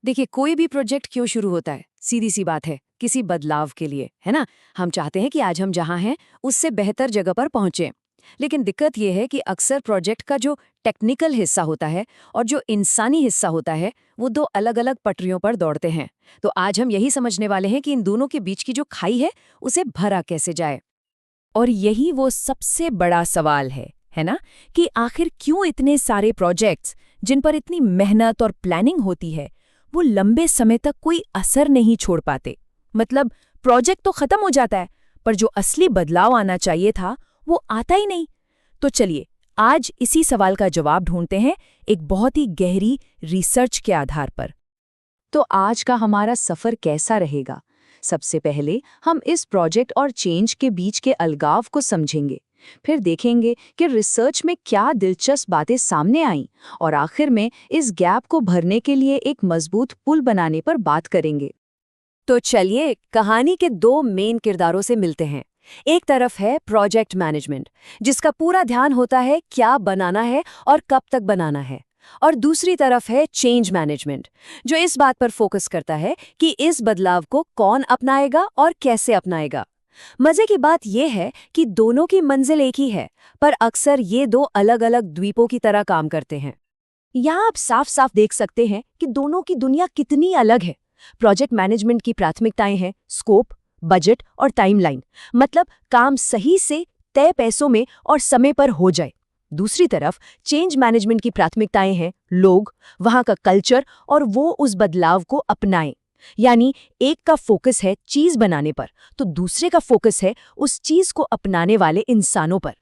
देखिए, कोई भी प्रोजेक्ट क्यों शुरू होता है? सीधी सी बात है, किसी बदलाव के लिए, है ना? हम चाहते हैं कि आज हम जहां हैं उससे बेहतर जगह पर पहुंचे। लेकिन दिक्कत यह है कि अक्सर प्रोजेक्ट का जो टेक्निकल हिस्सा होता है और जो इंसानी हिस्सा होता है, वो दो अलग-अलग पटरियों पर दौड़ते हैं। तो आज हम यही समझने वाले हैं कि इन दोनों के बीच की जो खाई है, उसे भरा कैसे जाए। और यही वो सबसे बड़ा सवाल है ना? कि आखिर क्यों इतने सारे प्रोजेक्ट्स जिन पर इतनी मेहनत और प्लानिंग होती है, वो लंबे समय तक कोई असर नहीं छोड़ पाते। मतलब प्रोजेक्ट तो खत्म हो जाता है, पर जो असली बदलाव आना चाहिए था, वो आता ही नहीं। तो चलिए, आज इसी सवाल का जवाब ढूंढते हैं एक बहुत ही गहरी रिसर्च के आधार पर। तो आज का हमारा सफर कैसा रहेगा? सबसे पहले हम इस प्रोजेक्ट और चेंज के बीच के अलगाव को समझेंगे। फिर देखेंगे कि रिसर्च में क्या दिलचस्प बातें सामने आईं और आखिर में इस गैप को भरने के लिए एक मजबूत पुल बनाने पर बात करेंगे। तो चलिए कहानी के दो मेन किरदारों से मिलते हैं। एक तरफ है प्रोजेक्ट मैनेजमेंट, जिसका पूरा ध्यान होता है क्या बनाना है और कब तक बनाना है। और दूसरी तरफ है चेंज मैनेजमेंट, जो इस बात पर फोकस करता है कि इस बदलाव को कौन अपनाएगा और कैसे अपनाएगा। मजे की बात यह है कि दोनों की मंजिल एक ही है, पर अक्सर ये दो अलग-अलग द्वीपों की तरह काम करते हैं। यहाँ आप साफ साफ देख सकते हैं कि दोनों की दुनिया कितनी अलग है। प्रोजेक्ट मैनेजमेंट की प्राथमिकताएं हैं स्कोप, बजट और टाइमलाइन, मतलब काम सही से तय पैसों में और समय पर हो जाए। दूसरी तरफ चेंज मैनेजमेंट की प्राथमिकताएं हैं लोग, वहां का कल्चर और वो उस बदलाव को अपनाएं। यानी एक का फोकस है चीज बनाने पर, तो दूसरे का फोकस है उस चीज को अपनाने वाले इंसानों पर।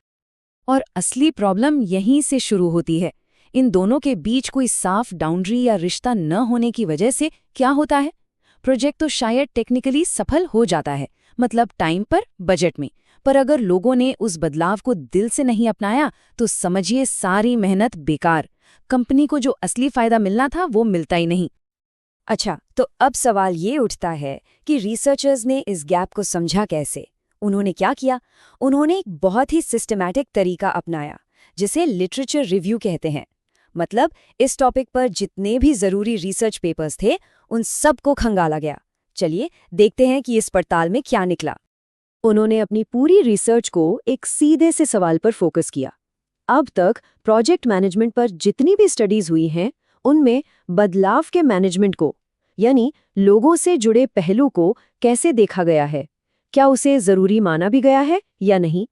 और असली प्रॉब्लम यहीं से शुरू होती है। इन दोनों के बीच कोई साफ बाउंड्री या रिश्ता न होने की वजह से क्या होता है? प्रोजेक्ट तो शायद टेक्निकली सफल हो जाता है, मतलब टाइम पर, बजट में, पर अगर लोगों ने उस बदलाव को दिल से नहीं अपनाया तो समझिए सारी मेहनत बेकार। कंपनी को जो असली फायदा मिलना था वो मिलता ही नहीं। अच्छा, तो अब सवाल ये उठता है कि रिसर्चर्स ने इस गैप को समझा कैसे? उन्होंने क्या किया? उन्होंने एक बहुत ही सिस्टमैटिक तरीका अपनाया, जिसे लिटरेचर रिव्यू कहते हैं। मतलब इस टॉपिक पर जितने भी जरूरी रिसर्च पेपर्स थे, उन सबको खंगाला गया। चलिए देखते हैं कि इस पड़ताल में क्या निकला। उन्होंने अपनी पूरी रिसर्च को एक सीधे से सवाल पर फोकस किया। अब तक प्रोजेक्ट मैनेजमेंट पर जितनी भी स्टडीज हुई हैं, उनमें बदलाव के मैनेजमेंट को, यानी लोगों से जुड़े पहलू को कैसे देखा गया है, क्या उसे जरूरी माना भी गया है या नहीं।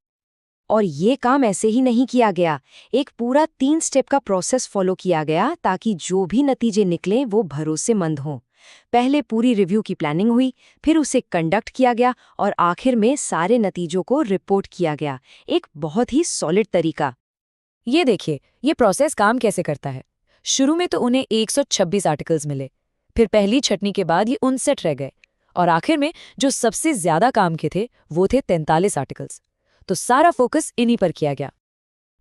और ये काम ऐसे ही नहीं किया गया, एक पूरा 3 स्टेप का प्रोसेस फॉलो किया गया ताकि जो भी नतीजे निकलें वो भरोसेमंद हों। पहले पूरी रिव्यू की प्लानिंग हुई, फिर उसे कंडक्ट किया गया और आखिर में सारे नतीजों को रिपोर्ट किया गया। एक बहुत ही सॉलिड तरीका। ये देखिए, ये प्रोसेस काम कैसे करता है। शुरू में तो उन्हें 126 आर्टिकल्स मिले, फिर पहली छटनी के बाद ये 59 रह गए, और आखिर में जो सबसे ज्यादा काम के थे वो थे 43 आर्टिकल्स। तो सारा फोकस इन्हीं पर किया गया।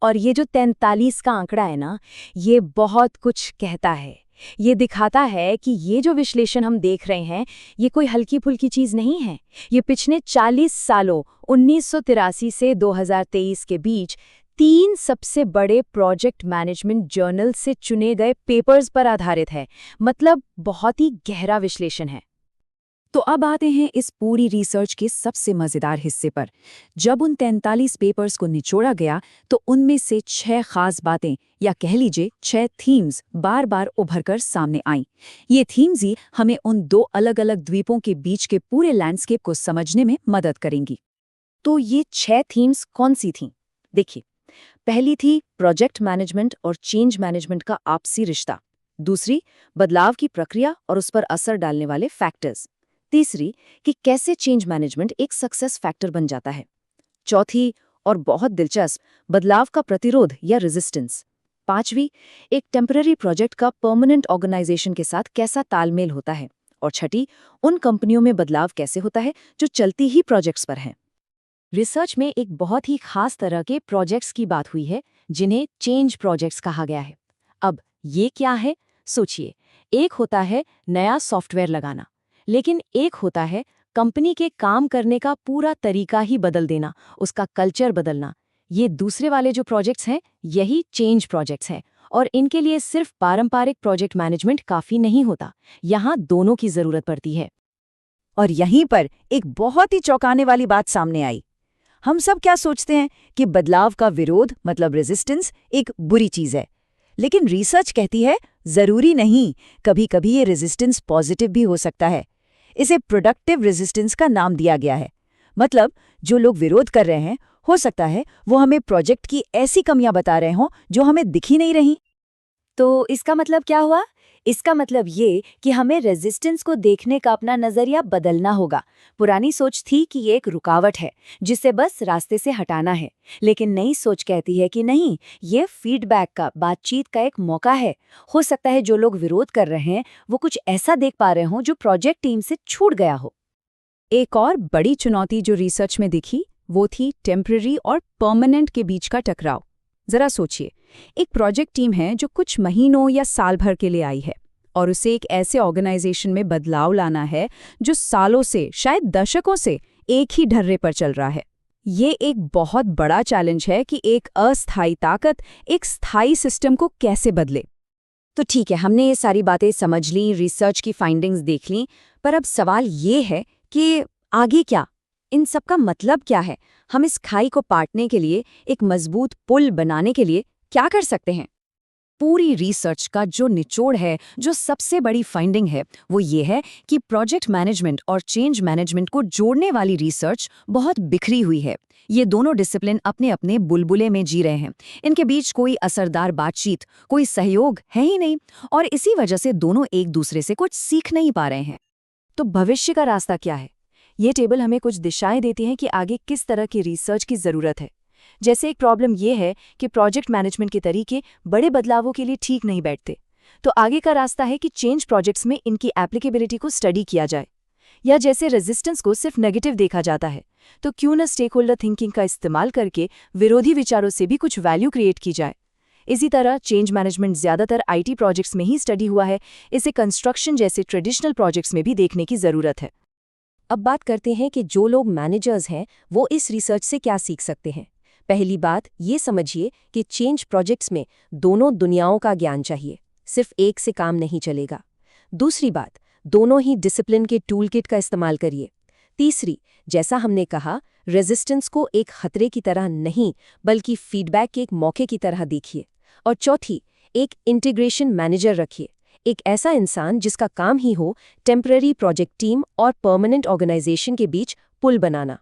और ये जो 43 का आंकड़ा है ना, ये बहुत कुछ कहता है। ये दिखाता है कि ये जो विश्लेषण हम देख रहे हैं, ये कोई हल्की फुल्की चीज नहीं है। ये पिछले 40 सालों 1983 से 2023 के बीच 3 सबसे बड़े प्रोजेक्ट मैनेजमेंट जर्नल से चुने गए पेपर्स पर आधारित है। मतलब बहुत ही गहरा विश्लेषण है। तो अब आते हैं इस पूरी रिसर्च के सबसे मजेदार हिस्से पर। जब उन 43 पेपर्स को निचोड़ा गया तो उनमें से 6 खास बातें, या कह लीजिए 6 थीम्स, बार बार उभरकर सामने आईं। ये थीम्स ही हमें उन दो अलग अलग द्वीपों के बीच के पूरे लैंडस्केप को समझने में मदद करेंगी। तो ये 6 थीम्स कौन सी थीं? देखिए, पहली थी प्रोजेक्ट मैनेजमेंट और चेंज मैनेजमेंट का आपसी रिश्ता। दूसरी, बदलाव की प्रक्रिया और उस पर असर डालने वाले फैक्टर्स। तीसरी, कि कैसे चेंज मैनेजमेंट एक सक्सेस फैक्टर बन जाता है। चौथी, और बहुत दिलचस्प, बदलाव का प्रतिरोध या रेजिस्टेंस। पांचवी, एक टेम्पररी प्रोजेक्ट का परमानेंट ऑर्गेनाइजेशन के साथ कैसा तालमेल होता है। और छठी, उन कंपनियों में बदलाव कैसे होता है जो चलती ही प्रोजेक्ट्स पर हैं। रिसर्च में एक बहुत ही खास तरह के प्रोजेक्ट्स की बात हुई है, जिन्हें चेंज प्रोजेक्ट्स कहा गया है। अब ये क्या है? सोचिए, एक होता है नया सॉफ्टवेयर लगाना, लेकिन एक होता है कंपनी के काम करने का पूरा तरीका ही बदल देना, उसका कल्चर बदलना। ये दूसरे वाले जो प्रोजेक्ट्स हैं, यही चेंज प्रोजेक्ट्स हैं। और इनके लिए सिर्फ पारंपरिक प्रोजेक्ट मैनेजमेंट काफी नहीं होता, यहाँ दोनों की जरूरत पड़ती है। और यहीं पर एक बहुत ही चौंकाने वाली बात सामने आई। हम सब क्या सोचते हैं कि बदलाव का विरोध मतलब रेजिस्टेंस एक बुरी चीज है, लेकिन रिसर्च कहती है जरूरी नहीं, कभी-कभी ये रेजिस्टेंस पॉजिटिव भी हो सकता है। इसे प्रोडक्टिव रेजिस्टेंस का नाम दिया गया है। मतलब जो लोग विरोध कर रहे हैं, हो सकता है वो हमें प्रोजेक्ट की ऐसी कमियां बता रहे हों जो हमें दिखी नहीं रही। तो इसका मतलब क्या हुआ? इसका मतलब ये कि हमें रेजिस्टेंस को देखने का अपना नजरिया बदलना होगा। पुरानी सोच थी कि ये एक रुकावट है जिसे बस रास्ते से हटाना है, लेकिन नई सोच कहती है कि नहीं, ये फीडबैक का, बातचीत का एक मौका है। हो सकता है जो लोग विरोध कर रहे हैं वो कुछ ऐसा देख पा रहे हों जो प्रोजेक्ट टीम से छूट गया हो। एक और बड़ी चुनौती जो रिसर्च में दिखी वो थी टेम्पररी और परमानेंट के बीच का टकराव। जरा सोचिए, एक प्रोजेक्ट टीम है जो कुछ महीनों या साल भर के लिए आई है और उसे एक ऐसे ऑर्गेनाइजेशन में बदलाव लाना है जो सालों से, शायद दशकों से एक ही ढर्रे पर चल रहा है। ये एक बहुत बड़ा चैलेंज है कि एक अस्थायी ताकत एक स्थायी सिस्टम को कैसे बदले। तो ठीक है, हमने ये सारी बातें समझ ली, रिसर्च की फाइंडिंग्स देख ली, पर अब सवाल ये है कि आगे क्या? इन सब का मतलब क्या है? हम इस खाई को पाटने के लिए, एक मजबूत पुल बनाने के लिए क्या कर सकते हैं? पूरी रिसर्च का जो निचोड़ है, जो सबसे बड़ी फाइंडिंग है, वो ये है कि प्रोजेक्ट मैनेजमेंट और चेंज मैनेजमेंट को जोड़ने वाली रिसर्च बहुत बिखरी हुई है। ये दोनों डिसिप्लिन अपने अपने बुलबुले में जी रहे हैं। इनके बीच कोई असरदार बातचीत, कोई सहयोग है ही नहीं, और इसी वजह से दोनों एक दूसरे से कुछ सीख नहीं पा रहे हैं। तो भविष्य का रास्ता क्या है? ये टेबल हमें कुछ दिशाएं देती हैं कि आगे किस तरह की रिसर्च की जरूरत है। जैसे एक प्रॉब्लम ये है कि प्रोजेक्ट मैनेजमेंट के तरीके बड़े बदलावों के लिए ठीक नहीं बैठते, तो आगे का रास्ता है कि चेंज प्रोजेक्ट्स में इनकी एप्लीकेबिलिटी को स्टडी किया जाए। या जैसे रेजिस्टेंस को सिर्फ नेगेटिव देखा जाता है, तो क्यों न स्टेक होल्डर थिंकिंग का इस्तेमाल करके विरोधी विचारों से भी कुछ वैल्यू क्रिएट की जाए। इसी तरह चेंज मैनेजमेंट ज्यादातर आईटी प्रोजेक्ट्स में ही स्टडी हुआ है, इसे कंस्ट्रक्शन जैसे ट्रेडिशनल प्रोजेक्ट्स में भी देखने की जरूरत है। अब बात करते हैं कि जो लोग मैनेजर्स हैं वो इस रिसर्च से क्या सीख सकते हैं। पहली बात ये समझिए कि चेंज प्रोजेक्ट्स में दोनों दुनियाओं का ज्ञान चाहिए, सिर्फ एक से काम नहीं चलेगा। दूसरी बात, दोनों ही डिसिप्लिन के टूलकिट का इस्तेमाल करिए। तीसरी, जैसा हमने कहा, रेजिस्टेंस को एक खतरे की तरह नहीं बल्कि फीडबैक के एक मौके की तरह देखिए। और चौथी, एक इंटीग्रेशन मैनेजर रखिए, एक ऐसा इंसान जिसका काम ही हो टेम्पररी प्रोजेक्ट टीम और परमानेंट ऑर्गेनाइजेशन के बीच पुल बनाना।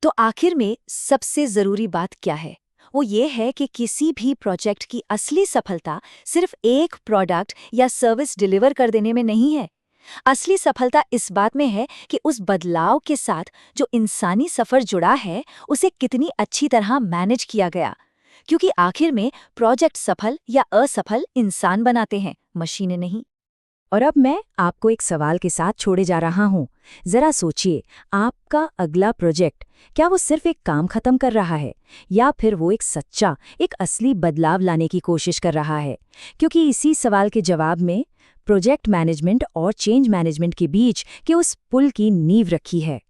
तो आखिर में सबसे जरूरी बात क्या है? वो ये है कि किसी भी प्रोजेक्ट की असली सफलता सिर्फ एक प्रोडक्ट या सर्विस डिलीवर कर देने में नहीं है। असली सफलता इस बात में है कि उस बदलाव के साथ जो इंसानी सफर जुड़ा है उसे कितनी अच्छी तरह मैनेज किया गया, क्योंकि आखिर में प्रोजेक्ट सफल या असफल इंसान बनाते हैं, मशीनें नहीं। और अब मैं आपको एक सवाल के साथ छोड़े जा रहा हूँ। जरा सोचिए, आपका अगला प्रोजेक्ट क्या वो सिर्फ एक काम खत्म कर रहा है या फिर वो एक सच्चा, एक असली बदलाव लाने की कोशिश कर रहा है? क्योंकि इसी सवाल के जवाब में प्रोजेक्ट मैनेजमेंट और चेंज मैनेजमेंट के बीच के उस पुल की नींव रखी है।